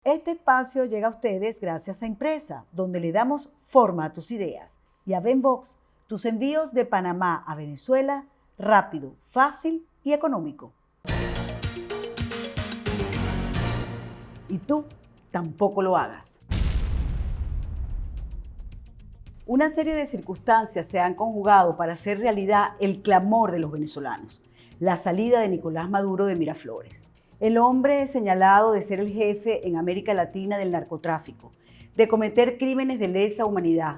Este espacio llega a ustedes gracias a Impresa, donde le damos forma a tus ideas, y a Venbox, tus envíos de Panamá a Venezuela, rápido, fácil y económico. Y tú tampoco lo hagas. Una serie de circunstancias se han conjugado para hacer realidad el clamor de los venezolanos: la salida de Nicolás Maduro de Miraflores. El hombre señalado de ser el jefe en América Latina del narcotráfico, de cometer crímenes de lesa humanidad,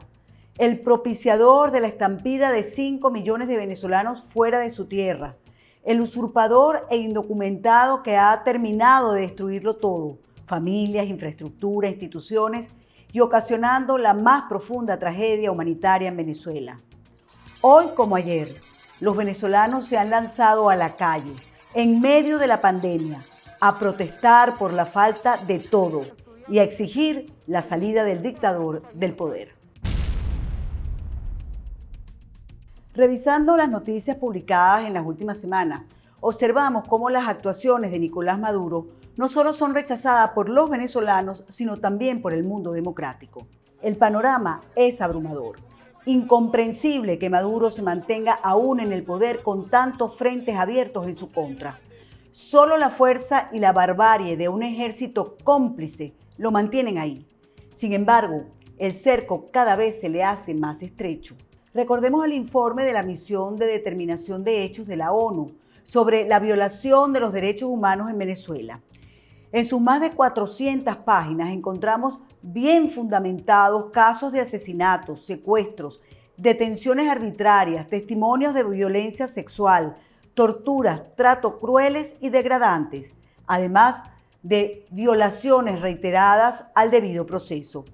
el propiciador de la estampida de 5 millones de venezolanos fuera de su tierra, el usurpador e indocumentado que ha terminado de destruirlo todo: familias, infraestructura, instituciones, y ocasionando la más profunda tragedia humanitaria en Venezuela. Hoy como ayer, los venezolanos se han lanzado a la calle, en medio de la pandemia, a protestar por la falta de todo y a exigir la salida del dictador del poder. Revisando las noticias publicadas en las últimas semanas, observamos cómo las actuaciones de Nicolás Maduro no solo son rechazadas por los venezolanos, sino también por el mundo democrático. El panorama es abrumador. Incomprensible que Maduro se mantenga aún en el poder con tantos frentes abiertos en su contra. Solo la fuerza y la barbarie de un ejército cómplice lo mantienen ahí. Sin embargo, el cerco cada vez se le hace más estrecho. Recordemos el informe de la Misión de Determinación de Hechos de la ONU sobre la violación de los derechos humanos en Venezuela. En sus más de 400 páginas encontramos bien fundamentados casos de asesinatos, secuestros, detenciones arbitrarias, testimonios de violencia sexual, torturas, tratos crueles y degradantes, además de violaciones reiteradas al debido proceso.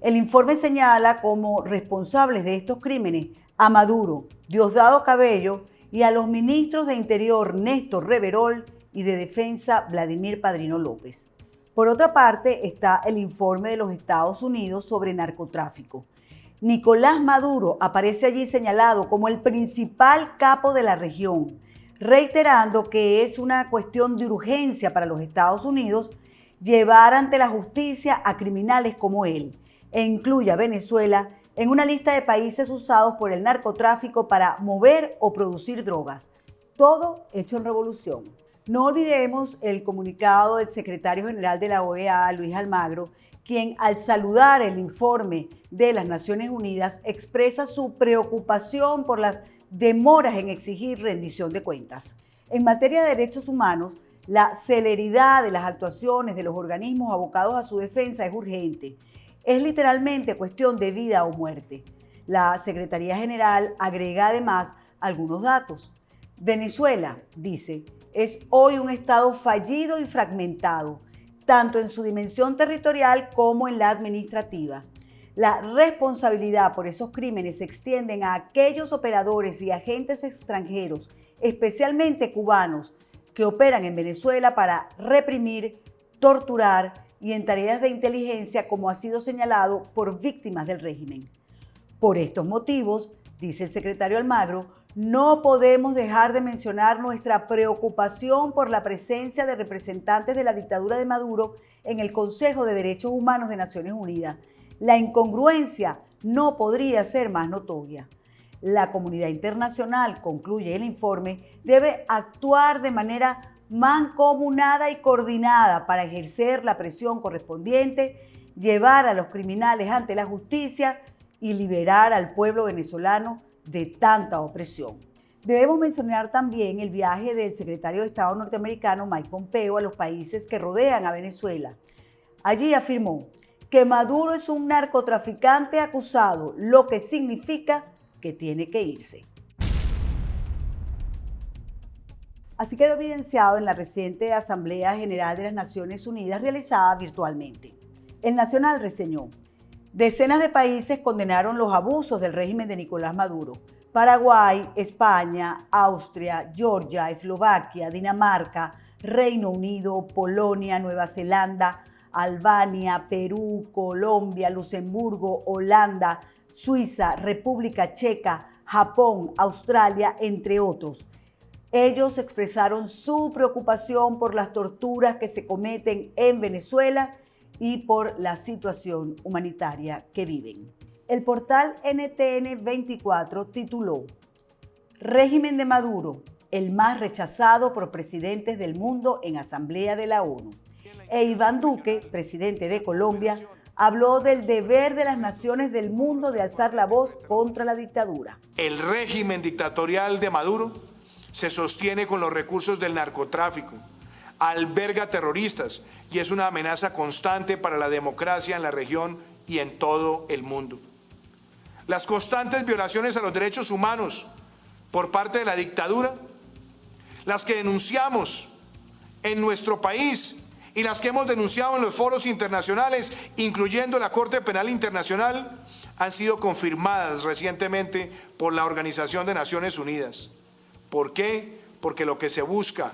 El informe señala como responsables de estos crímenes a Maduro, Diosdado Cabello, y a los ministros de Interior Néstor Reverol y de Defensa Vladimir Padrino López. Por otra parte está el informe de los Estados Unidos sobre narcotráfico. Nicolás Maduro aparece allí señalado como el principal capo de la región, reiterando que es una cuestión de urgencia para los Estados Unidos llevar ante la justicia a criminales como él, e incluye a Venezuela en una lista de países usados por el narcotráfico para mover o producir drogas. Todo hecho en revolución. No olvidemos el comunicado del secretario general de la OEA, Luis Almagro, quien al saludar el informe de las Naciones Unidas expresa su preocupación por las demoras en exigir rendición de cuentas. En materia de derechos humanos, la celeridad de las actuaciones de los organismos abocados a su defensa es urgente. Es literalmente cuestión de vida o muerte. La Secretaría General agrega además algunos datos. Venezuela, dice, es hoy un estado fallido y fragmentado, tanto en su dimensión territorial como en la administrativa. La responsabilidad por esos crímenes se extienden a aquellos operadores y agentes extranjeros, especialmente cubanos, que operan en Venezuela para reprimir, torturar y en tareas de inteligencia, como ha sido señalado por víctimas del régimen. Por estos motivos, dice el secretario Almagro, no podemos dejar de mencionar nuestra preocupación por la presencia de representantes de la dictadura de Maduro en el Consejo de Derechos Humanos de Naciones Unidas. La incongruencia no podría ser más notoria. La comunidad internacional, concluye el informe, debe actuar de manera mancomunada y coordinada para ejercer la presión correspondiente, llevar a los criminales ante la justicia y liberar al pueblo venezolano de tanta opresión. Debemos mencionar también el viaje del secretario de Estado norteamericano Mike Pompeo a los países que rodean a Venezuela. Allí afirmó que Maduro es un narcotraficante acusado, lo que significa que tiene que irse. Así quedó evidenciado en la reciente Asamblea General de las Naciones Unidas realizada virtualmente. El Nacional reseñó: decenas de países condenaron los abusos del régimen de Nicolás Maduro. Paraguay, España, Austria, Georgia, Eslovaquia, Dinamarca, Reino Unido, Polonia, Nueva Zelanda, Albania, Perú, Colombia, Luxemburgo, Holanda, Suiza, República Checa, Japón, Australia, entre otros. Ellos expresaron su preocupación por las torturas que se cometen en Venezuela y por la situación humanitaria que viven. El portal NTN24 tituló Régimen de Maduro, el más rechazado por presidentes del mundo en Asamblea de la ONU. E Iván Duque, presidente de Colombia, habló del deber de las naciones del mundo de alzar la voz contra la dictadura. El régimen dictatorial de Maduro se sostiene con los recursos del narcotráfico, alberga terroristas y es una amenaza constante para la democracia en la región y en todo el mundo. Las constantes violaciones a los derechos humanos por parte de la dictadura, las que denunciamos en nuestro país y las que hemos denunciado en los foros internacionales, incluyendo la Corte Penal Internacional, han sido confirmadas recientemente por la Organización de Naciones Unidas. ¿Por qué? Porque lo que se busca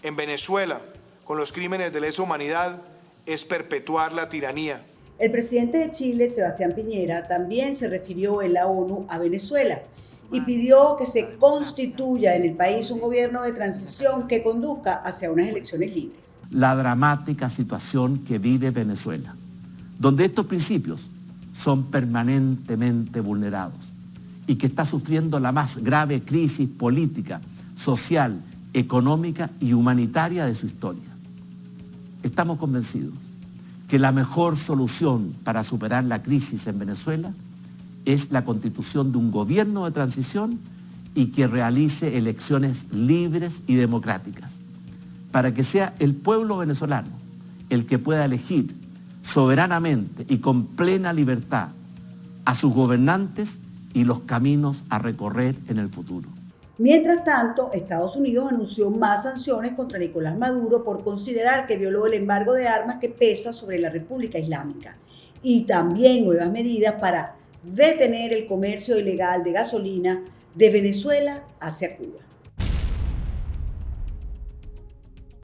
en Venezuela con los crímenes de lesa humanidad es perpetuar la tiranía. El presidente de Chile, Sebastián Piñera, también se refirió en la ONU a Venezuela y pidió que se constituya en el país un gobierno de transición que conduzca hacia unas elecciones libres. La dramática situación que vive Venezuela, donde estos principios son permanentemente vulnerados y que está sufriendo la más grave crisis política, social, económica y humanitaria de su historia. Estamos convencidos que la mejor solución para superar la crisis en Venezuela es la constitución de un gobierno de transición y que realice elecciones libres y democráticas, para que sea el pueblo venezolano el que pueda elegir soberanamente y con plena libertad a sus gobernantes y los caminos a recorrer en el futuro. Mientras tanto, Estados Unidos anunció más sanciones contra Nicolás Maduro por considerar que violó el embargo de armas que pesa sobre la República Islámica y también nuevas medidas para detener el comercio ilegal de gasolina de Venezuela hacia Cuba.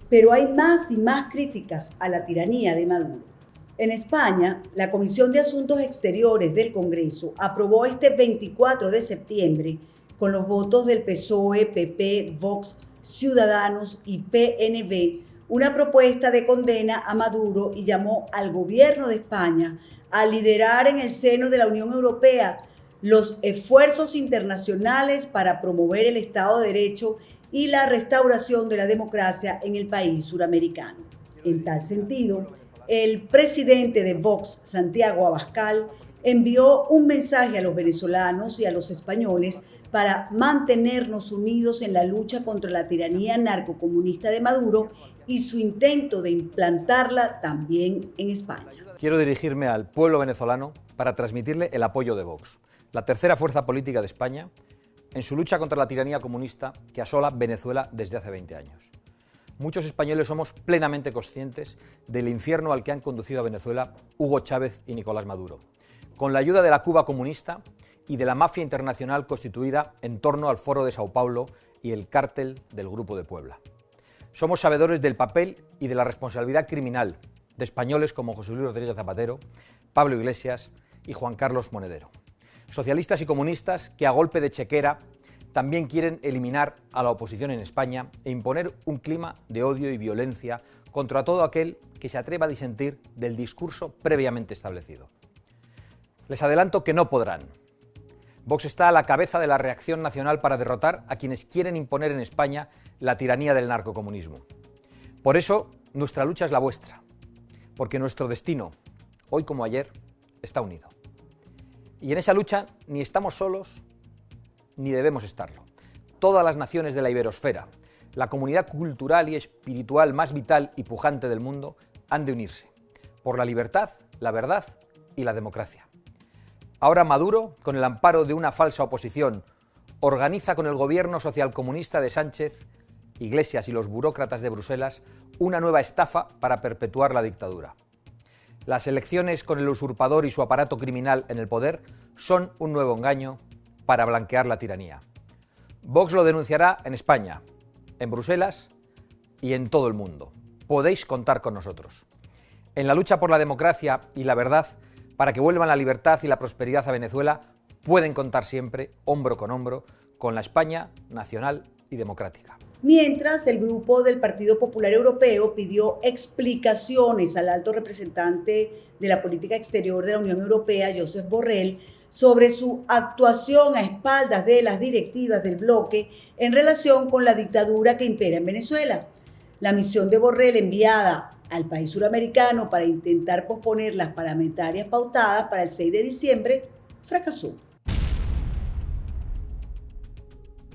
Pero hay más y más críticas a la tiranía de Maduro. En España, la Comisión de Asuntos Exteriores del Congreso aprobó este 24 de septiembre, con los votos del PSOE, PP, Vox, Ciudadanos y PNV, una propuesta de condena a Maduro y llamó al gobierno de España a liderar en el seno de la Unión Europea los esfuerzos internacionales para promover el Estado de Derecho y la restauración de la democracia en el país suramericano. En tal sentido, el presidente de Vox, Santiago Abascal, envió un mensaje a los venezolanos y a los españoles para mantenernos unidos en la lucha contra la tiranía narcocomunista de Maduro y su intento de implantarla también en España. Quiero dirigirme al pueblo venezolano para transmitirle el apoyo de Vox, la tercera fuerza política de España, en su lucha contra la tiranía comunista que asola Venezuela desde hace 20 años. Muchos españoles somos plenamente conscientes del infierno al que han conducido a Venezuela Hugo Chávez y Nicolás Maduro, con la ayuda de la Cuba comunista y de la mafia internacional constituida en torno al Foro de Sao Paulo y el cártel del Grupo de Puebla. Somos sabedores del papel y de la responsabilidad criminal de españoles como José Luis Rodríguez Zapatero, Pablo Iglesias y Juan Carlos Monedero. Socialistas y comunistas que a golpe de chequera también quieren eliminar a la oposición en España e imponer un clima de odio y violencia contra todo aquel que se atreva a disentir del discurso previamente establecido. Les adelanto que no podrán. Vox está a la cabeza de la reacción nacional para derrotar a quienes quieren imponer en España la tiranía del narcocomunismo. Por eso, nuestra lucha es la vuestra, porque nuestro destino, hoy como ayer, está unido. Y en esa lucha ni estamos solos, ni debemos estarlo. Todas las naciones de la iberosfera, la comunidad cultural y espiritual más vital y pujante del mundo, han de unirse, por la libertad, la verdad y la democracia. Ahora Maduro, con el amparo de una falsa oposición, organiza con el gobierno socialcomunista de Sánchez, Iglesias y los burócratas de Bruselas una nueva estafa para perpetuar la dictadura. Las elecciones con el usurpador y su aparato criminal en el poder son un nuevo engaño para blanquear la tiranía. Vox lo denunciará en España, en Bruselas y en todo el mundo. Podéis contar con nosotros. En la lucha por la democracia y la verdad, para que vuelvan la libertad y la prosperidad a Venezuela, pueden contar siempre, hombro con hombro, con la España nacional y democrática. mientras el grupo del Partido Popular Europeo pidió explicaciones al alto representante de la política exterior de la Unión Europea, Josep Borrell, sobre su actuación a espaldas de las directivas del bloque en relación con la dictadura que impera en Venezuela. La misión de Borrell enviada al país suramericano para intentar posponer las parlamentarias pautadas para el 6 de diciembre fracasó.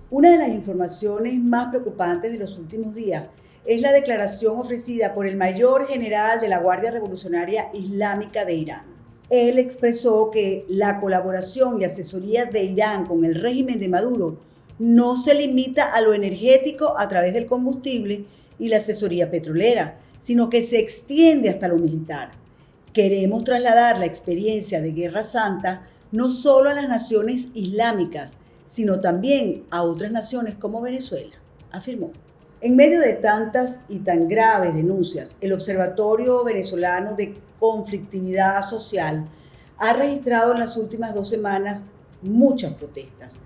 Una de las informaciones más preocupantes de los últimos días es la declaración ofrecida por el mayor general de la Guardia Revolucionaria Islámica de Irán. Él expresó que la colaboración y asesoría de Irán con el régimen de Maduro no se limita a lo energético a través del combustible y la asesoría petrolera, sino que se extiende hasta lo militar. Queremos trasladar la experiencia de Guerra Santa no solo a las naciones islámicas, sino también a otras naciones como Venezuela, afirmó. En medio de tantas y tan graves denuncias, el Observatorio Venezolano de Conflictividad Social ha registrado en las últimas 2 semanas muchas protestas.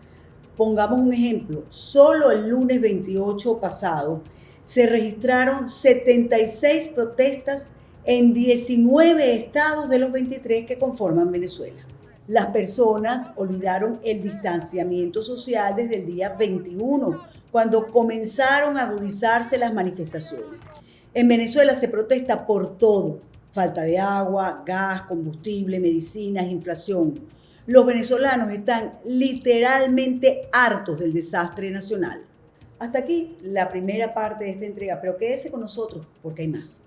Pongamos un ejemplo, solo el lunes 28 pasado se registraron 76 protestas en 19 estados de los 23 que conforman Venezuela. Las personas olvidaron el distanciamiento social desde el día 21, cuando comenzaron a agudizarse las manifestaciones. En Venezuela se protesta por todo: falta de agua, gas, combustible, medicinas, inflación. Los venezolanos están literalmente hartos del desastre nacional. Hasta aquí la primera parte de esta entrega, pero quédese con nosotros porque hay más.